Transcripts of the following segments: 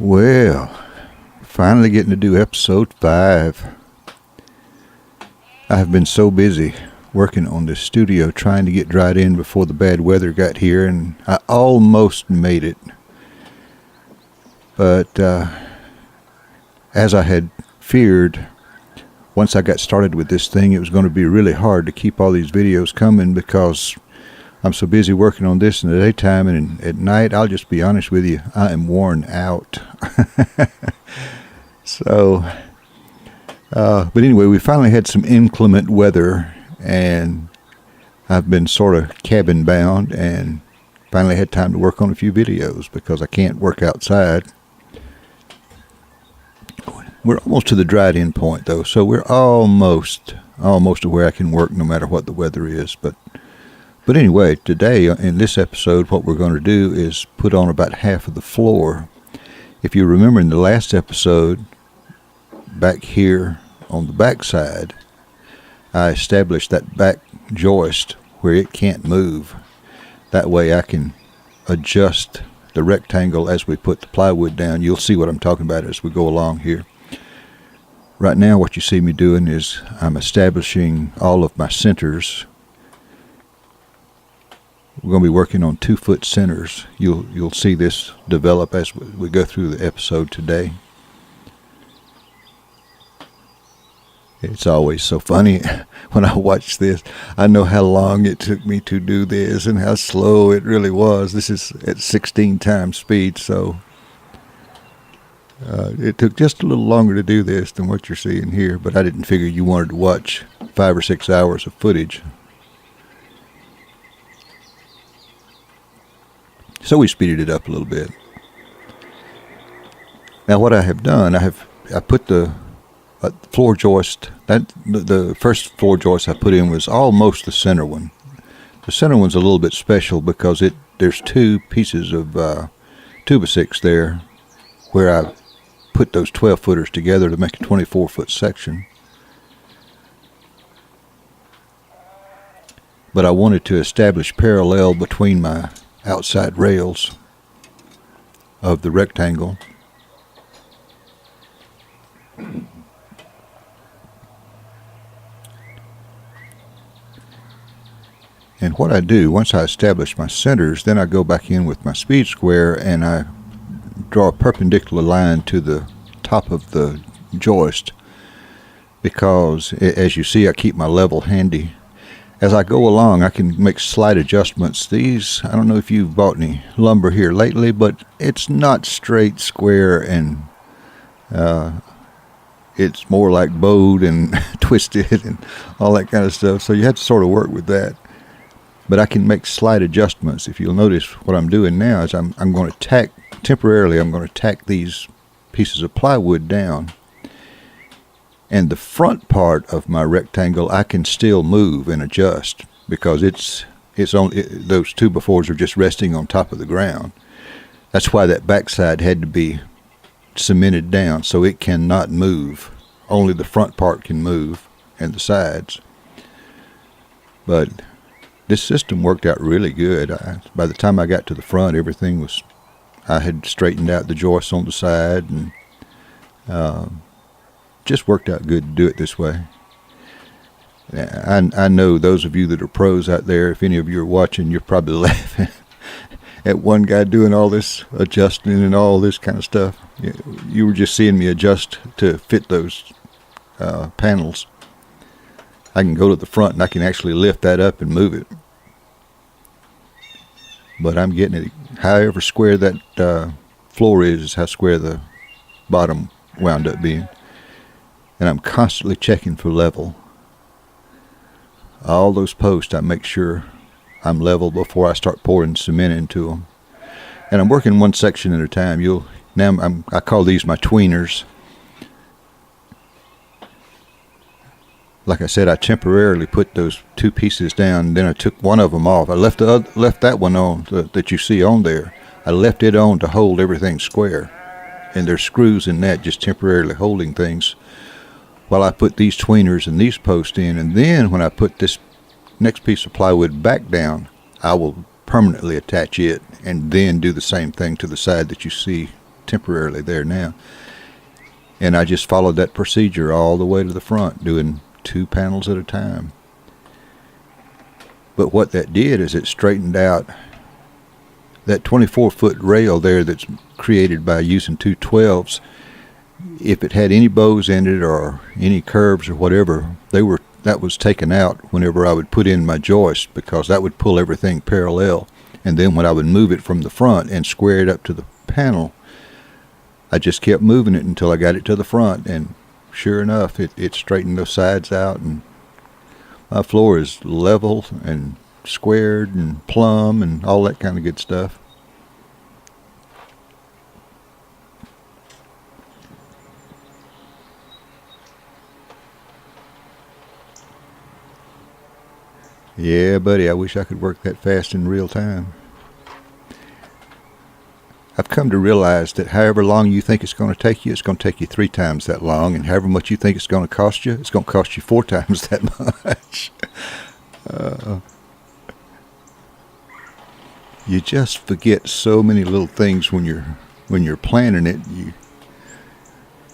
Well, finally getting to do episode 5. I have been so busy working on this studio trying to get dried in before the bad weather got here, and I almost made it. But as I had feared, once I got started with this thing, it was going to be really hard to keep all these videos coming because I'm so busy working on this in the daytime, and at night, I'll just be honest with you, I am worn out. But anyway, we finally had some inclement weather, and I've been sort of cabin bound, and finally had time to work on a few videos because I can't work outside. We're almost to the dried in point though, so we're almost to where I can work no matter what the weather is. But anyway, today in this episode, what we're going to do is put on about half of the floor. If you remember in the last episode, back here on the back side, I established that back joist where it can't move. That way I can adjust the rectangle as we put the plywood down. You'll see what I'm talking about as we go along here. Right now what you see me doing is I'm establishing all of my centers. We're going to be working on 2-foot centers. You'll see this develop as we go through the episode today. It's always so funny when I watch this. I know how long it took me to do this and how slow it really was. This is at 16 times speed, so it took just a little longer to do this than what you're seeing here, but I didn't figure you wanted to watch 5 or 6 hours of footage. So we speeded it up a little bit. Now what I have done, I put the floor joist, the first floor joist I put in was almost the center one. The center one's a little bit special because there's 2 pieces of 2x6 there where I put those 12-footers together to make a 24-foot section. But I wanted to establish parallel between my outside rails of the rectangle. And what I do, once I establish my centers, then I go back in with my speed square and I draw a perpendicular line to the top of the joist, because as you see I keep my level handy. As I go along I can make slight adjustments. These, I don't know if you've bought any lumber here lately, but it's not straight, square, and it's more like bowed and twisted and all that kind of stuff, so you have to sort of work with that. But I can make slight adjustments. If you'll notice what I'm doing now is I'm going to tack, temporarily I'm going to tack these pieces of plywood down. And the front part of my rectangle I can still move and adjust because it's only those 2x4s are just resting on top of the ground. That's why that backside had to be cemented down so it cannot move. Only the front part can move and the sides. But this system worked out really good. By the time I got to the front, everything was, I had straightened out the joists on the side, and just worked out good to do it this way. I know those of you that are pros out there, if any of you are watching, you're probably laughing at one guy doing all this adjusting and all this kind of stuff. You were just seeing me adjust to fit those panels. I can go to the front and I can actually lift that up and move it. But I'm getting it, however square that floor is how square the bottom wound up being. And I'm constantly checking for level. All those posts, I make sure I'm level before I start pouring cement into them. And I'm working one section at a time. I call these my tweeners. Like I said, I temporarily put those 2 pieces down, and then I took one of them off. I left that one on that you see on there. I left it on to hold everything square. And there's screws in that just temporarily holding things while I put these tweeners and these posts in. And then when I put this next piece of plywood back down, I will permanently attach it and then do the same thing to the side that you see temporarily there now. And I just followed that procedure all the way to the front, doing 2 panels at a time. But what that did is it straightened out that 24-foot rail there that's created by using 2 12s. If it had any bows in it or any curves or whatever, that was taken out whenever I would put in my joist, because that would pull everything parallel. And then when I would move it from the front and square it up to the panel, I just kept moving it until I got it to the front, and sure enough, it straightened those sides out, and my floor is level and squared and plumb and all that kind of good stuff. Yeah, buddy, I wish I could work that fast in real time. I've come to realize that however long you think it's going to take you, it's going to take you 3 times that long, and however much you think it's going to cost you, it's going to cost you 4 times that much. You just forget so many little things when you're planning it.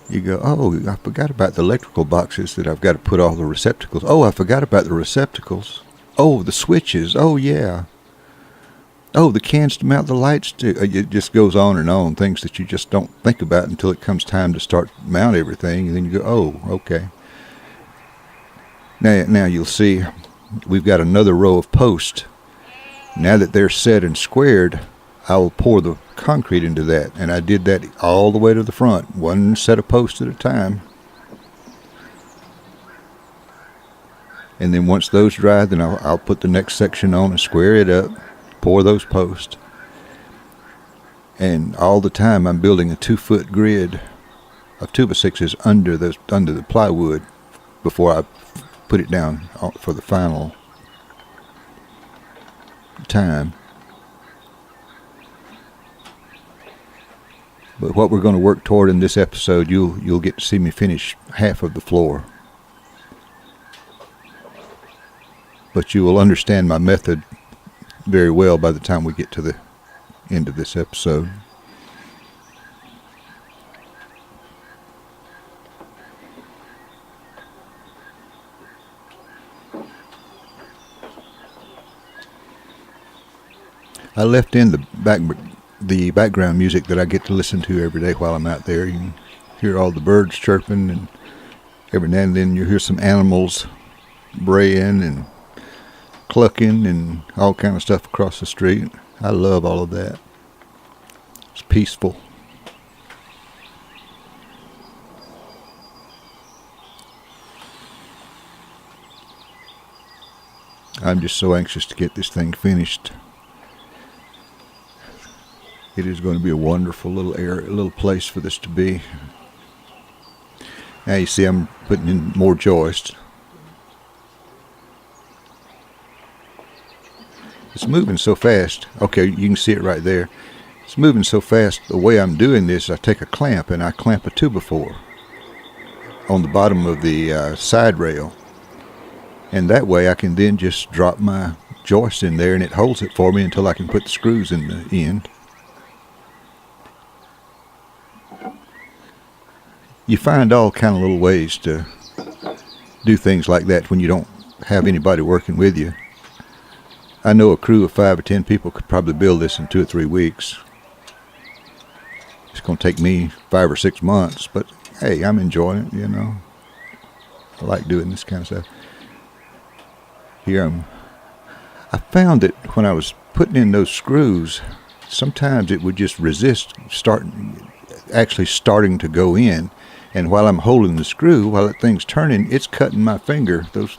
You go, oh, I forgot about the electrical boxes that I've got to put all the receptacles. Oh, I forgot about the receptacles. Oh, the switches. Oh, yeah. Oh, the cans to mount the lights to. It just goes on, things that you just don't think about until it comes time to start mount everything, and then you go, oh, okay. Now you'll see we've got another row of posts. Now that they're set and squared, I will pour the concrete into that, and I did that all the way to the front, 1 set of posts at a time. And then once those dry, then I'll put the next section on and square it up, pour those posts. And all the time I'm building a 2-foot grid of 2x6s under the plywood before I put it down for the final time. But what we're going to work toward in this episode, you'll get to see me finish half of the floor. But you will understand my method very well by the time we get to the end of this episode. I left in the background music that I get to listen to every day while I'm out there. You can hear all the birds chirping, and every now and then you hear some animals braying and clucking and all kind of stuff across the street. I love all of that. It's peaceful. I'm just so anxious to get this thing finished. It is going to be a wonderful little place for this to be. Now you see I'm putting in more joists. It's moving so fast. Okay, you can see it right there. It's moving so fast. The way I'm doing this, I take a clamp and I clamp a 2x4 on the bottom of the side rail. And that way I can then just drop my joist in there and it holds it for me until I can put the screws in the end. You find all kind of little ways to do things like that when you don't have anybody working with you. I know a crew of 5 or 10 people could probably build this in 2 or 3 weeks. It's going to take me 5 or 6 months, but hey, I'm enjoying it, I like doing this kind of stuff. Here I found that when I was putting in those screws, sometimes it would just resist actually starting to go in. And while I'm holding the screw, while that thing's turning, it's cutting my finger. Those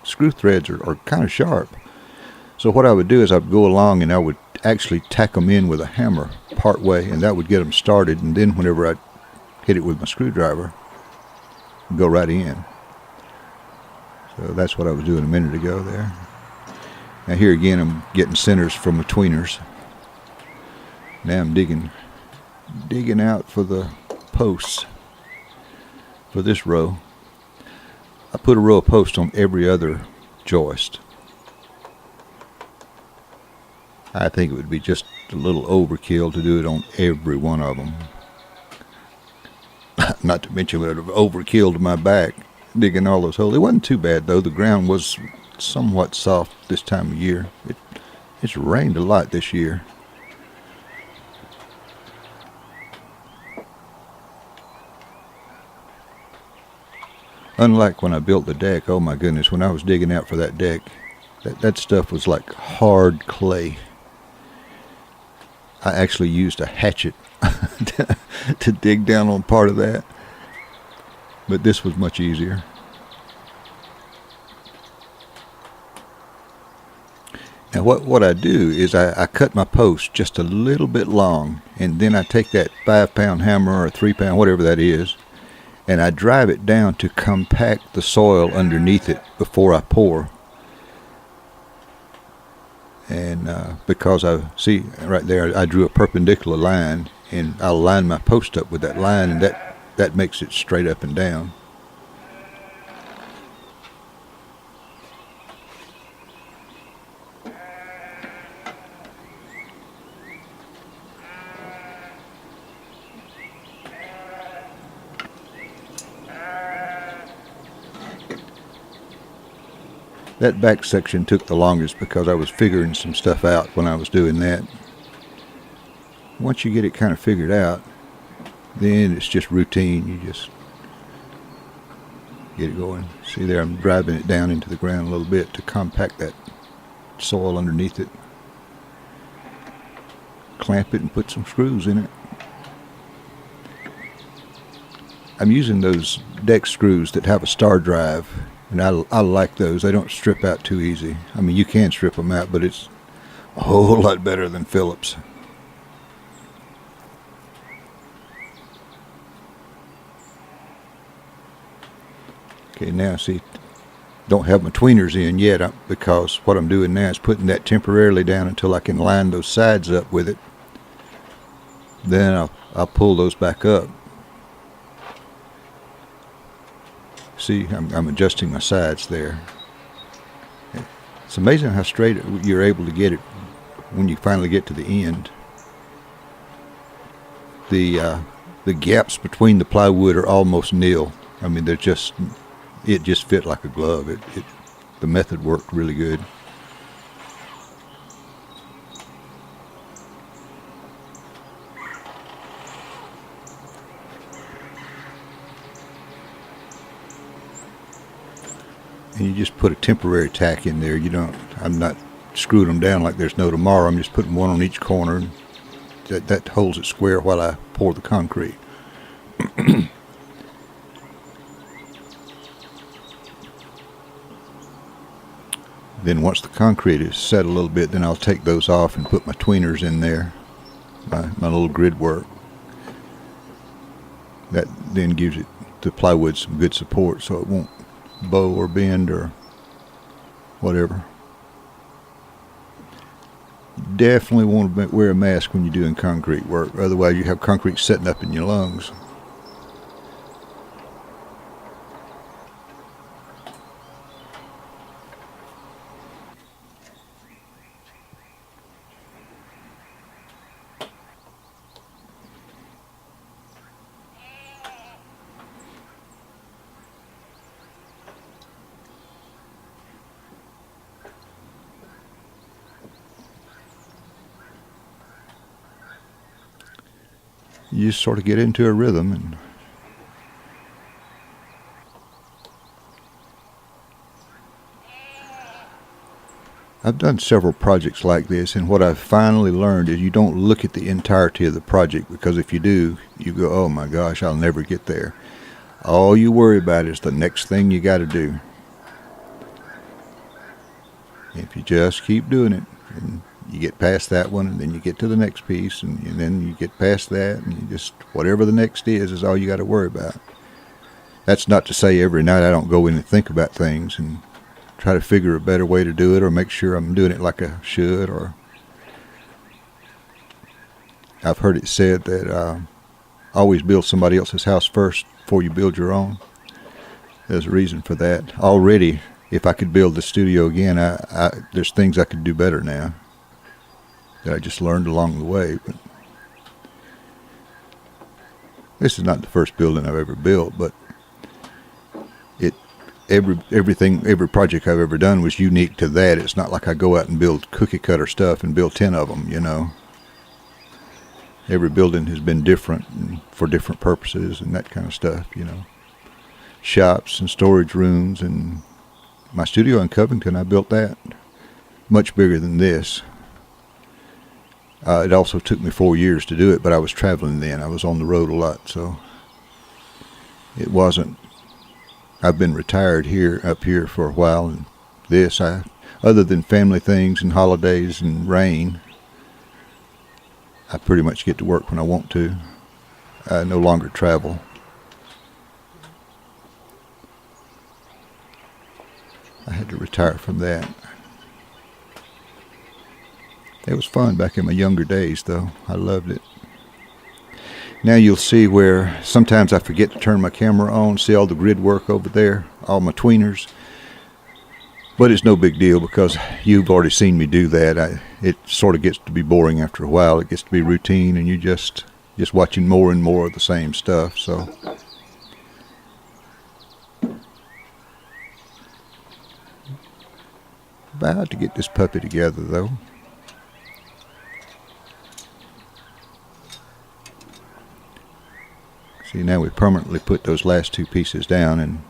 screw threads are kind of sharp. So what I would do is I would go along and I would actually tack them in with a hammer part way, and that would get them started. And then whenever I hit it with my screwdriver, it'd go right in. So that's what I was doing a minute ago there. Now here again, I'm getting centers from the tweeners. Now I'm digging out for the posts for this row. I put a row of posts on every other joist. I think it would be just just a little overkill to do it on every one of them. Not to mention it would have overkilled my back digging all those holes. It wasn't too bad though. The ground was somewhat soft this time of year. It's rained a lot this year. Unlike when I built the deck, oh my goodness, when I was digging out for that deck, that stuff was like hard clay. I actually used a hatchet to dig down on part of that. But this was much easier. Now what I do is I cut my post just a little bit long, and then I take that 5-pound hammer or 3-pound, whatever that is, and I drive it down to compact the soil underneath it before I pour. And because I see right there, I drew a perpendicular line, and I'll line my post up with that line, and that makes it straight up and down. That back section took the longest because I was figuring some stuff out when I was doing that. Once you get it kind of figured out, then it's just routine. You just get it going. See there, I'm driving it down into the ground a little bit to compact that soil underneath it. Clamp it and put some screws in it. I'm using those deck screws that have a star drive. And I like those. They don't strip out too easy. I mean, you can strip them out, but it's a whole lot better than Phillips. Okay, now see, don't have my tweeners in yet because what I'm doing now is putting that temporarily down until I can line those sides up with it. Then I'll pull those back up. See, I'm adjusting my sides there. It's amazing how straight you're able to get it when you finally get to the end. The gaps between the plywood are almost nil. I mean, it just fit like a glove. The method worked really good. And you just put a temporary tack in there. I'm not screwing them down like there's no tomorrow. I'm just putting one on each corner. That holds it square while I pour the concrete. Then once the concrete is set a little bit, then I'll take those off and put my tweeners in there, my little grid work. That then gives the plywood some good support so it won't bow or bend or whatever. Definitely want to wear a mask when you're doing concrete work, otherwise you have concrete setting up in your lungs. You just sort of get into a rhythm. And I've done several projects like this, and what I've finally learned is you don't look at the entirety of the project, because if you do, you go, oh my gosh, I'll never get there. All you worry about is the next thing you got to do. If you just keep doing it, and you get past that one, and then you get to the next piece, and then you get past that, and you just, whatever the next is all you got to worry about. That's not to say every night I don't go in and think about things and try to figure a better way to do it, or make sure I'm doing it like I should. Or I've heard it said that always build somebody else's house first before you build your own. There's a reason for that. Already, if I could build the studio again, there's things I could do better now. that I just learned along the way. But this is not the first building I've ever built, but every project I've ever done was unique to that. It's not like I go out and build cookie cutter stuff and build 10 of them, you know. Every building has been different and for different purposes and that kind of stuff, you know. Shops and storage rooms, and my studio in Covington, I built that. Much bigger than this. It also took me 4 years to do it, but I was traveling then. I was on the road a lot, so it wasn't. I've been retired up here for a while, and other than family things and holidays and rain, I pretty much get to work when I want to. I no longer travel. I had to retire from that. It was fun back in my younger days, though. I loved it. Now you'll see where sometimes I forget to turn my camera on. See all the grid work over there, all my tweeners. But it's no big deal because you've already seen me do that. It sort of gets to be boring after a while. It gets to be routine, and you just watching more and more of the same stuff. So about to get this puppy together, though. See, now we permanently put those last two pieces down, and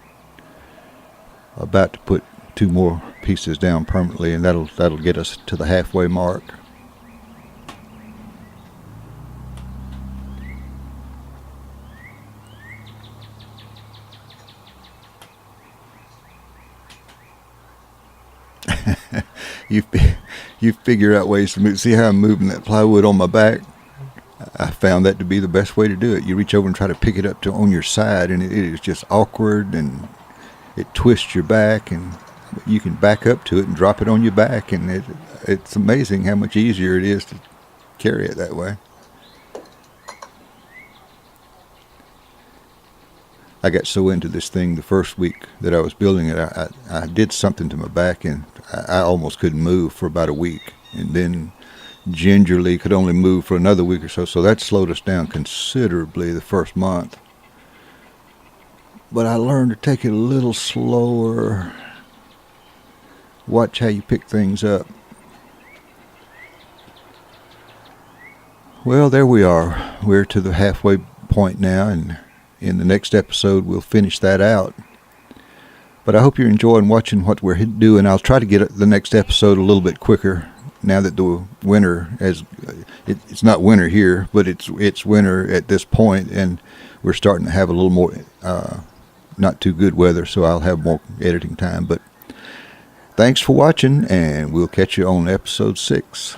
about to put 2 more pieces down permanently, and that'll get us to the halfway mark. You figure out ways to move. See how I'm moving that plywood on my back? I found that to be the best way to do it. You reach over and try to pick it up on your side, and it is just awkward, and it twists your back, and you can back up to it and drop it on your back, and it's amazing how much easier it is to carry it that way. I got so into this thing the first week that I was building it, I did something to my back, and I almost couldn't move for about a week, and then gingerly could only move for another week or so. So that slowed us down considerably the first month. But I learned to take it a little slower. Watch how you pick things up. Well, there we are. We're to the halfway point now, and in the next episode we'll finish that out. But I hope you're enjoying watching what we're doing. I'll try to get the next episode a little bit quicker now that the winter it's not winter here, but it's winter at this point, and we're starting to have a little more not too good weather, so I'll have more editing time. But thanks for watching, and we'll catch you on episode 6.